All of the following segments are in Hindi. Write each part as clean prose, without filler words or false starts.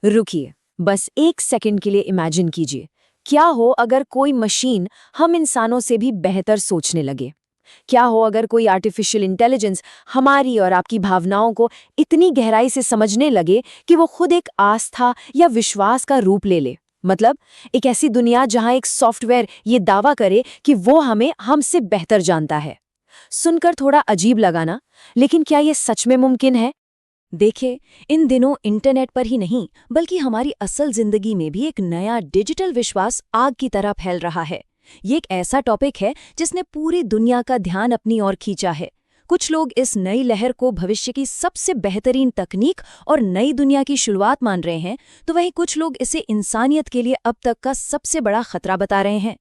रुकिए, बस एक सेकंड के लिए इमेजिन कीजिए, क्या हो अगर कोई मशीन हम इंसानों से भी बेहतर सोचने लगे। क्या हो अगर कोई आर्टिफिशियल इंटेलिजेंस हमारी और आपकी भावनाओं को इतनी गहराई से समझने लगे कि वो खुद एक आस्था या विश्वास का रूप ले ले। मतलब एक ऐसी दुनिया जहां एक सॉफ्टवेयर ये दावा करे कि वो हमें हमसे बेहतर जानता है। सुनकर थोड़ा अजीब लगा ना, लेकिन क्या ये सच में मुमकिन है? देखिए, इन दिनों इंटरनेट पर ही नहीं बल्कि हमारी असल जिंदगी में भी एक नया डिजिटल विश्वास आग की तरह फैल रहा है। ये एक ऐसा टॉपिक है जिसने पूरी दुनिया का ध्यान अपनी ओर खींचा है। कुछ लोग इस नई लहर को भविष्य की सबसे बेहतरीन तकनीक और नई दुनिया की शुरुआत मान रहे हैं, तो वहीं कुछ लोग इसे इंसानियत के लिए अब तक का सबसे बड़ा खतरा बता रहे हैं।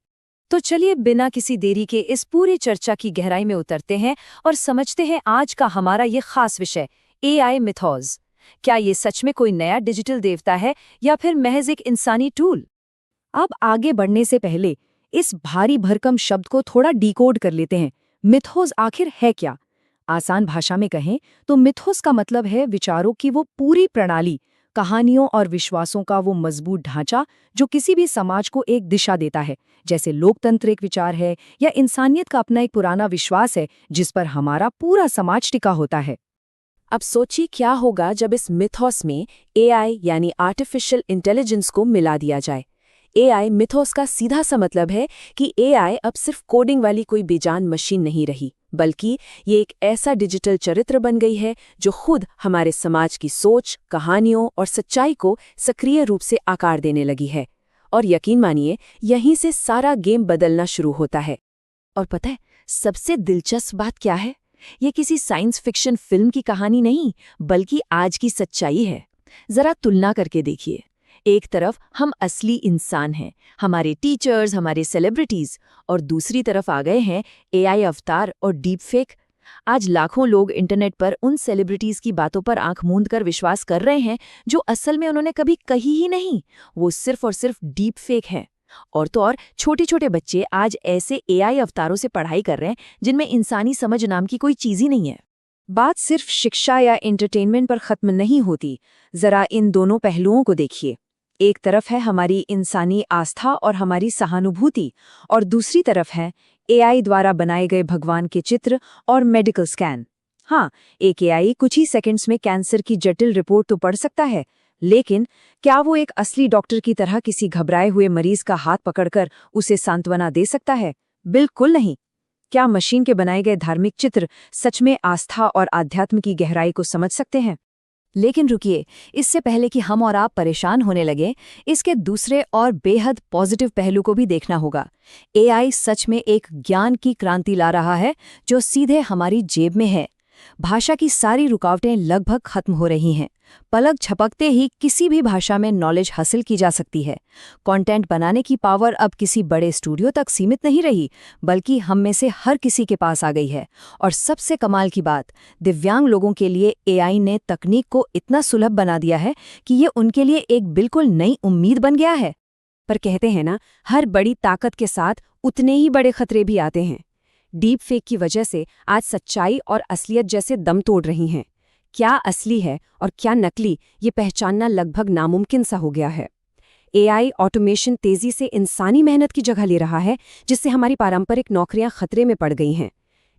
तो चलिए बिना किसी देरी के इस पूरी चर्चा की गहराई में उतरते हैं और समझते हैं आज का हमारा ये खास विषय, एआई मिथोज। क्या ये सच में कोई नया डिजिटल देवता है या फिर महज एक इंसानी टूल? अब आगे बढ़ने से पहले इस भारी भरकम शब्द को थोड़ा डिकोड कर लेते हैं। मिथोज आखिर है क्या? आसान भाषा में कहें तो मिथोस का मतलब है विचारों की वो पूरी प्रणाली, कहानियों और विश्वासों का वो मजबूत ढांचा जो किसी भी समाज को एक दिशा देता है। जैसे लोकतंत्र एक विचार है या इंसानियत का अपना एक पुराना विश्वास है जिस पर हमारा पूरा समाज टिका होता है। अब सोचिए क्या होगा जब इस मिथोस में एआई यानी आर्टिफिशियल इंटेलिजेंस को मिला दिया जाए। एआई मिथोस का सीधा सा मतलब है कि एआई अब सिर्फ कोडिंग वाली कोई बेजान मशीन नहीं रही, बल्कि ये एक ऐसा डिजिटल चरित्र बन गई है जो खुद हमारे समाज की सोच, कहानियों और सच्चाई को सक्रिय रूप से आकार देने लगी है। और यकीन मानिए, यहीं से सारा गेम बदलना शुरू होता है। और पता है सबसे दिलचस्प बात क्या है? ये किसी साइंस फिक्शन फिल्म की कहानी नहीं, बल्कि आज की सच्चाई है। जरा तुलना करके देखिए। एक तरफ हम असली इंसान हैं, हमारे टीचर्स, हमारे सेलिब्रिटीज, और दूसरी तरफ आ गए हैं एआई अवतार और डीप फेक। आज लाखों लोग इंटरनेट पर उन सेलिब्रिटीज की बातों पर आंख मूंद कर विश्वास कर रहे हैं जो असल में उन्होंने कभी कही ही नहीं। वो सिर्फ और सिर्फ डीप फेक है। और तो और छोटे छोटे बच्चे आज ऐसे एआई अवतारों से पढ़ाई कर रहे हैं जिनमें इंसानी समझ नाम की कोई चीज ही नहीं है। बात सिर्फ शिक्षा या एंटरटेनमेंट पर खत्म नहीं होती। जरा इन दोनों पहलुओं को देखिए। एक तरफ है हमारी इंसानी आस्था और हमारी सहानुभूति, और दूसरी तरफ है एआई द्वारा बनाए गए भगवान के चित्र और मेडिकल स्कैन। हाँ, एक एआई कुछ ही सेकंड्स में कैंसर की जटिल रिपोर्ट तो पढ़ सकता है, लेकिन क्या वो एक असली डॉक्टर की तरह किसी घबराए हुए मरीज का हाथ पकड़कर उसे सांत्वना दे सकता है? बिल्कुल नहीं। क्या मशीन के बनाए गए धार्मिक चित्र सच में आस्था और आध्यात्म की गहराई को समझ सकते हैं? लेकिन रुकिए, इससे पहले कि हम और आप परेशान होने लगे, इसके दूसरे और बेहद पॉजिटिव पहलू को भी देखना होगा। एआई सच में एक ज्ञान की क्रांति ला रहा है जो सीधे हमारी जेब में है। भाषा की सारी रुकावटें लगभग खत्म हो रही हैं। पलक झपकते ही किसी भी भाषा में नॉलेज हासिल की जा सकती है। कंटेंट बनाने की पावर अब किसी बड़े स्टूडियो तक सीमित नहीं रही, बल्कि हम में से हर किसी के पास आ गई है। और सबसे कमाल की बात, दिव्यांग लोगों के लिए एआई ने तकनीक को इतना सुलभ बना दिया है कि ये उनके लिए एक बिल्कुल नई उम्मीद बन गया है। पर कहते हैं ना, हर बड़ी ताकत के साथ उतने ही बड़े खतरे भी आते हैं। डीप फेक की वजह से आज सच्चाई और असलियत जैसे दम तोड़ रही हैं। क्या असली है और क्या नकली, ये पहचानना लगभग नामुमकिन सा हो गया है। एआई ऑटोमेशन तेजी से इंसानी मेहनत की जगह ले रहा है, जिससे हमारी पारंपरिक नौकरियां खतरे में पड़ गई हैं।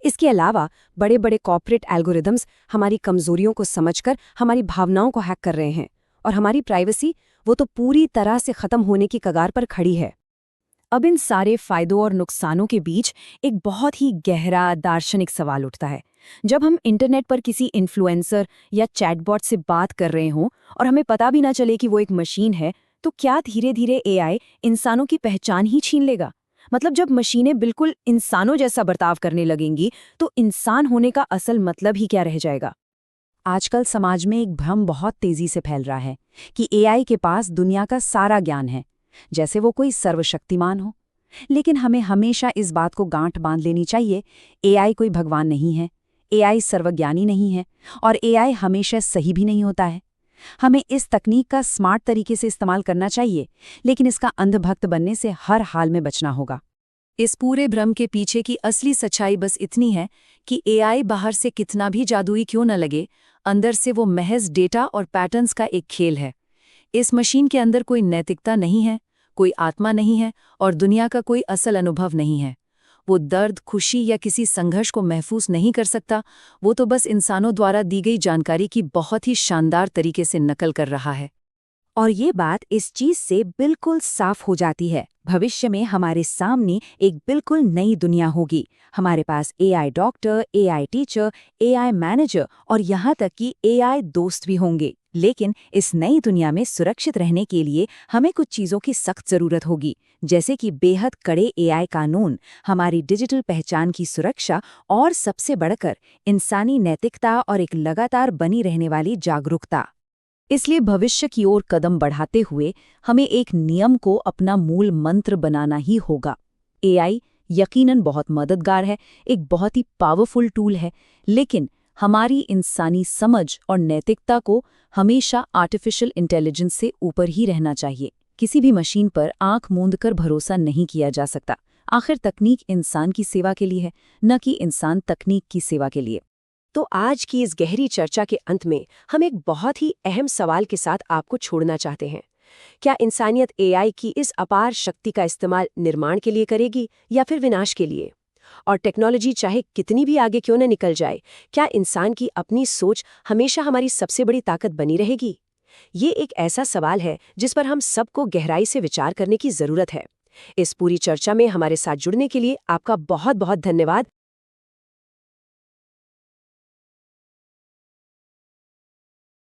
इसके अलावा बड़े बड़े कॉर्पोरेट एल्गोरिदम्स हमारी कमजोरियों को समझकर हमारी भावनाओं को हैक कर रहे हैं, और हमारी प्राइवेसी वो तो पूरी तरह से खत्म होने की कगार पर खड़ी है। अब इन सारे फायदों और नुकसानों के बीच एक बहुत ही गहरा दार्शनिक सवाल उठता है। जब हम इंटरनेट पर किसी इन्फ्लुएंसर या चैटबॉट से बात कर रहे हों और हमें पता भी ना चले कि वो एक मशीन है, तो क्या धीरे धीरे एआई इंसानों की पहचान ही छीन लेगा? मतलब जब मशीनें बिल्कुल इंसानों जैसा बर्ताव करने लगेंगी, तो इंसान होने का असल मतलब ही क्या रह जाएगा? आजकल समाज में एक भ्रम बहुत तेजी से फैल रहा है कि एआई के पास दुनिया का सारा ज्ञान है, जैसे वो कोई सर्वशक्तिमान हो। लेकिन हमें हमेशा इस बात को गांठ बांध लेनी चाहिए, एआई कोई भगवान नहीं है, एआई सर्वज्ञानी नहीं है, और एआई हमेशा सही भी नहीं होता है। हमें इस तकनीक का स्मार्ट तरीके से इस्तेमाल करना चाहिए, लेकिन इसका अंधभक्त बनने से हर हाल में बचना होगा। इस पूरे भ्रम के पीछे की असली सच्चाई बस इतनी है कि एआई बाहर से कितना भी जादुई क्यों न लगे, अंदर से वो महज डेटा और पैटर्न्स का एक खेल है। इस मशीन के अंदर कोई नैतिकता नहीं है, कोई आत्मा नहीं है और दुनिया का कोई असल अनुभव नहीं है। वो दर्द, खुशी या किसी संघर्ष को महसूस नहीं कर सकता, वो तो बस इंसानों द्वारा दी गई जानकारी की बहुत ही शानदार तरीके से नकल कर रहा है। और ये बात इस चीज से बिल्कुल साफ हो जाती है। भविष्य में हमारे सामने एक बिल्कुल नई दुनिया होगी। हमारे पास AI doctor, AI teacher, AI manager और यहाँ तक कि एआई दोस्त भी होंगे। लेकिन इस नई दुनिया में सुरक्षित रहने के लिए हमें कुछ चीज़ों की सख्त ज़रूरत होगी, जैसे कि बेहद कड़े एआई कानून, हमारी डिजिटल पहचान की सुरक्षा और सबसे बढ़कर इंसानी नैतिकता और एक लगातार बनी रहने वाली जागरूकता। इसलिए भविष्य की ओर कदम बढ़ाते हुए हमें एक नियम को अपना मूल मंत्र बनाना ही होगा। एआई यकीनन बहुत मददगार है, एक बहुत ही पावरफुल टूल है, लेकिन हमारी इंसानी समझ और नैतिकता को हमेशा आर्टिफिशियल इंटेलिजेंस से ऊपर ही रहना चाहिए। किसी भी मशीन पर आंख मूंदकर भरोसा नहीं किया जा सकता। आखिर तकनीक इंसान की सेवा के लिए है, न कि इंसान तकनीक की सेवा के लिए। तो आज की इस गहरी चर्चा के अंत में हम एक बहुत ही अहम सवाल के साथ आपको छोड़ना चाहते हैं। क्या इंसानियत एआई की इस अपार शक्ति का इस्तेमाल निर्माण के लिए करेगी या फिर विनाश के लिए? और टेक्नोलॉजी चाहे कितनी भी आगे क्यों न निकल जाए, क्या इंसान की अपनी सोच हमेशा हमारी सबसे बड़ी ताकत बनी रहेगी? ये एक ऐसा सवाल है जिस पर हम सबको गहराई से विचार करने की जरूरत है। इस पूरी चर्चा में हमारे साथ जुड़ने के लिए आपका बहुत बहुत धन्यवाद।